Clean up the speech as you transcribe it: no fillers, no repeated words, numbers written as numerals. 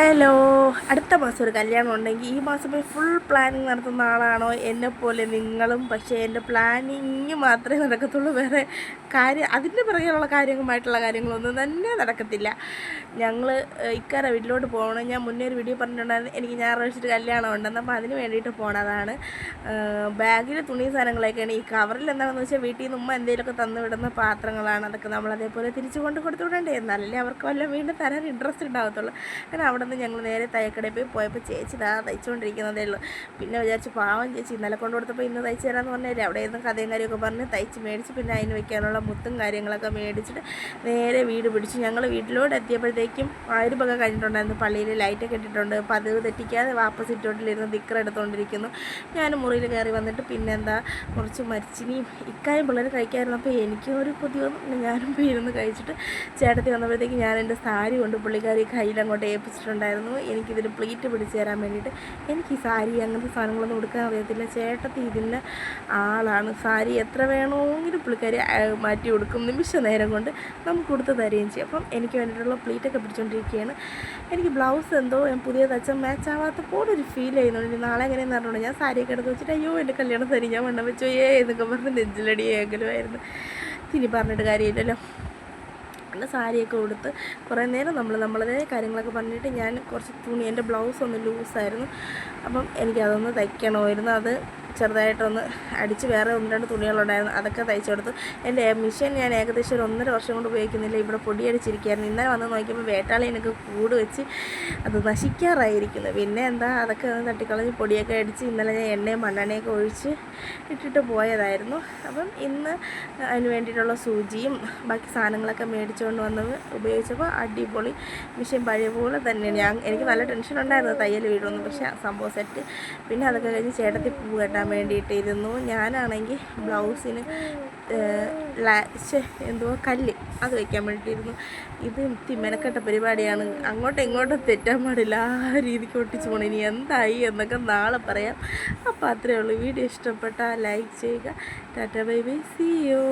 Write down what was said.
Hello. അടുത്ത മാസം ഒരു കല്യാണം ഉണ്ടെങ്കിൽ ഈ മാസം പോയി ഫുൾ പ്ലാനിങ് നടത്തുന്ന ആളാണോ എന്നെപ്പോലെ നിങ്ങളും? പക്ഷേ എൻ്റെ പ്ലാനിങ് മാത്രമേ നടക്കത്തുള്ളൂ, വേറെ അതിൻ്റെ പിറകെയുള്ള കാര്യങ്ങളുമായിട്ടുള്ള കാര്യങ്ങളൊന്നും തന്നെ നടക്കത്തില്ല. ഞങ്ങൾ ഇക്കാരെ വീട്ടിലോട്ട് പോകണം. ഞാൻ മുന്നേ ഒരു വീഡിയോ പറഞ്ഞിട്ടുണ്ടായിരുന്നു, എനിക്ക് ഞായറാഴ്ച ഒരു കല്യാണം ഉണ്ടെന്ന്. അപ്പോൾ അതിന് വേണ്ടിയിട്ട് പോണതാണ്. ബാഗിൽ തുണി സാധനങ്ങളൊക്കെയാണ്. ഈ കവറിൽ എന്താണെന്ന് വെച്ചാൽ വീട്ടിൽ നിന്ന് ഉമ്മ എന്തെങ്കിലുമൊക്കെ തന്നു വിടുന്ന പാത്രങ്ങളാണ്. അതൊക്കെ നമ്മൾ അതേപോലെ തിരിച്ചു കൊണ്ട് കൊടുത്തു വിടണ്ടേ, എന്നാലല്ലേ അവർക്ക് വല്ല വീണ്ടും തരാൻ ഇൻട്രസ്റ്റ് ഉണ്ടാകത്തുള്ളൂ. അങ്ങനെ അവിടെ നിന്ന് ഞങ്ങൾ നേരെ തയ്യക്കടയിൽ പോയപ്പോൾ ചേച്ചി തയ്ച്ചുകൊണ്ടിരിക്കുന്നതേ ഉള്ളൂ. പിന്നെ വിചാരിച്ച് പാവം ചേച്ചി ഇന്നലെ കൊണ്ടു കൊടുത്തപ്പോൾ ഇന്ന് തയ്ച്ചു തരാമെന്ന് പറഞ്ഞാൽ അവിടെ നിന്ന് കഥയും കാര്യമൊക്കെ പറഞ്ഞ് തയ്ച്ച് മേടിച്ച്, പിന്നെ അതിന് വയ്ക്കാനുള്ള മുത്തും കാര്യങ്ങളൊക്കെ മേടിച്ചിട്ട് നേരെ വീട് പിടിച്ചു. ഞങ്ങൾ വീട്ടിലോട്ട് എത്തിയപ്പോഴത്തേക്കും 1000 രൂപ കഴിഞ്ഞിട്ടുണ്ടായിരുന്നു. പള്ളിയിൽ ലൈറ്റൊക്കെ ഇട്ടിട്ടുണ്ട്. പതിവ് തെറ്റിക്കാതെ വാപ്പ സിറ്റൗട്ടിലിരുന്ന് ദിക്ർ എടുത്തുകൊണ്ടിരിക്കുന്നു. ഞാൻ മുറിയിൽ കയറി വന്നിട്ട് പിന്നെന്താ കുറച്ച് മരിച്ചിനിയും ഇക്കായും പിള്ളേർ കഴിക്കാമായിരുന്നു. അപ്പോൾ എനിക്കും ഒരു കൊതി വന്നു. ഞാനും പോയി ഇരുന്ന് കഴിച്ചിട്ട് ചേട്ടത്തി വന്നപ്പോഴത്തേക്ക് ഞാൻ എൻ്റെ സാരി കൊണ്ട് പുള്ളിക്കാരി കയ്യിലങ്ങോട്ട് ഏൽപ്പിച്ചിട്ടുണ്ടായിരുന്നു. എനിക്കിതിൽ പ്ലീറ്റ് പിടിച്ച് തരാൻ വേണ്ടിയിട്ട്. എനിക്ക് ഈ സാരി അങ്ങനത്തെ സാധനങ്ങളൊന്നും കൊടുക്കാൻ അറിയത്തില്ല. ചേട്ടത്തി ഇതിൻ്റെ ആളാണ്. സാരി എത്ര വേണമെങ്കിലും പുള്ളിക്കാരി മാറ്റി കൊടുക്കും, നിമിഷ നേരം കൊണ്ട് നമുക്ക് കൊടുത്ത് തരുകയും ചെയ്യും. അപ്പം എനിക്ക് വേണ്ടിയിട്ടുള്ള പ്ലീറ്റൊക്കെ പിടിച്ചുകൊണ്ടിരിക്കുകയാണ്. എനിക്ക് ബ്ലൗസ് എന്തോ ഞാൻ പുതിയ തച്ച മാച്ച് ആവാത്ത പോലെ ഒരു ഫീൽ ചെയ്യുന്നുണ്ട്. നാളെ എങ്ങനെയെന്ന് പറഞ്ഞുകൊണ്ട് ഞാൻ സാരിയൊക്കെ എടുത്ത് വെച്ചിട്ട് അയ്യോ എൻ്റെ കല്യാണം സാരി ഞാൻ വണ്ണം വെച്ചോ എന്നൊക്കെ പറഞ്ഞ് നെഞ്ചിലടിയെങ്കിലും ആയിരുന്നു. ഇനി പറഞ്ഞിട്ട് കാര്യമില്ലല്ലോ. എൻ്റെ സാരിയൊക്കെ കൊടുത്ത് കുറേ നേരം നമ്മളതേ കാര്യങ്ങളൊക്കെ പറഞ്ഞിട്ട് ഞാൻ കുറച്ച് തുണി, എൻ്റെ ബ്ലൗസ് ഒന്ന് ലൂസായിരുന്നു, അപ്പം എനിക്കതൊന്ന് തയ്ക്കണമായിരുന്നു. അത് ചെറുതായിട്ടൊന്ന് അടിച്ച് വേറെ 1-2 തുണികളുണ്ടായിരുന്നു, അതൊക്കെ തയ്ച്ചു കൊടുത്തു. എൻ്റെ മിഷൻ ഞാൻ ഏകദേശം ഒരു 1.5 വർഷം കൊണ്ട് ഉപയോഗിക്കുന്നില്ല. ഇവിടെ പൊടിയടിച്ചിരിക്കുകയായിരുന്നു. ഇന്നലെ വന്ന് നോക്കിയപ്പോൾ വേട്ടാളി എനിക്ക് കൂട് വെച്ച് അത് നശിക്കാറായിരിക്കുന്നു. പിന്നെ എന്താ അതൊക്കെ ഒന്ന് തട്ടിക്കളഞ്ഞ് പൊടിയൊക്കെ അടിച്ച് ഇന്നലെ ഞാൻ എണ്ണയും മണ്ണെണ്ണയൊക്കെ ഒഴിച്ച് ഇട്ടിട്ട് പോയതായിരുന്നു. അപ്പം ഇന്ന് അതിന് വേണ്ടിയിട്ടുള്ള സൂചിയും ബാക്കി സാധനങ്ങളൊക്കെ മേടിച്ചുകൊണ്ട് വന്നത് ഉപയോഗിച്ചപ്പോൾ അടിപൊളി മിഷൻ പഴയ പോലെ തന്നെയാണ്. എനിക്ക് നല്ല ടെൻഷൻ ഉണ്ടായിരുന്നു തയ്യൽ വീഴുമെന്ന്, പക്ഷേ സംഭവം സെറ്റ്. പിന്നെ അതൊക്കെ കഴിഞ്ഞ് ചേട്ടത്തി പൂ കെട്ടാൻ വേണ്ടിയിട്ടിരുന്നു. ഞാനാണെങ്കിൽ ബ്ലൗസിന് എന്തുവാ കല്ല് അത് വയ്ക്കാൻ വേണ്ടിയിട്ടിരുന്നു. ഇത് മെനക്കെട്ട പരിപാടിയാണ്, അങ്ങോട്ടും ഇങ്ങോട്ടും തെറ്റാൻ പാടില്ല, ആ രീതിക്ക് ഒട്ടിച്ച് പോകണം. ഇനി എന്തായി എന്നൊക്കെ നാളെ പറയാം. അപ്പോൾ അത്രയേ ഉള്ളൂ. വീഡിയോ ഇഷ്ടപ്പെട്ടാൽ ലൈക്ക് ചെയ്യുക. ടാറ്റ ബൈ ബൈ, സീ യു.